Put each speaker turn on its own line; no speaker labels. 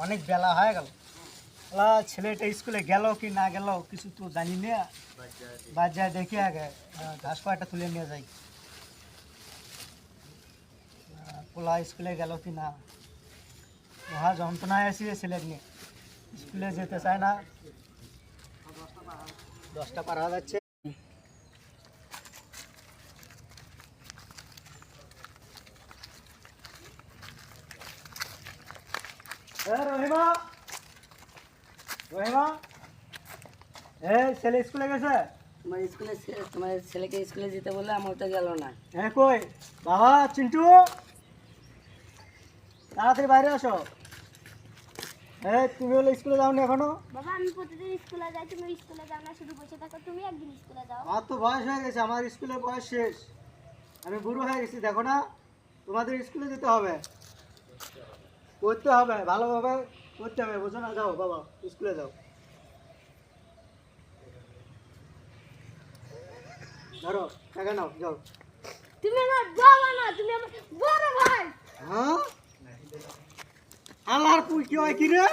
অনেক বেলা হয়ে গেল। ছেলেটা স্কুলে গেল কি না গেল কিছু তো জানি না। বাজার দেখি আগে ঘাস পাটা তুলে নিয়ে যাই। পোলা স্কুলে গেল কি না, মহা যন্ত্রণায় আছি ছেলে নিয়ে। স্কুলে যেতে চায় না, 10টা পার হয়ে যাচ্ছে। রহিমা, রহিমা, ছেলে স্কুলে গেছে?
তোমার ছেলেকে স্কুলে যেতে বলে আমার তো গেল না।
কই বাবা চিন্টু, তাড়াতাড়ি বাইরে আসো। তুমি হলে স্কুলে যাওনি এখনো?
বাবা আমি প্রতিদিন স্কুলে যাই, তুমি স্কুলে যাও না, শুধু বসে থাকো। তুমি একদিন স্কুলে যাও।
আমার তো বয়স হয়ে গেছে, আমার স্কুলের বয়স শেষ। আমি বুড়ো হয়ে গেছি, দেখো না। তোমাদের স্কুলে যেতে হবে, পড়তে হবে, ভালোভাবে পড়তে হবে, বুঝো না? যাও বাবা স্কুলে যাও। ধরো টাকা নাও, যাও।
তুমি আমার বাবা না, তুমি আমার বড় ভাই।
হ্যাঁ, আল্লাহর পুই কি হয় কি রে?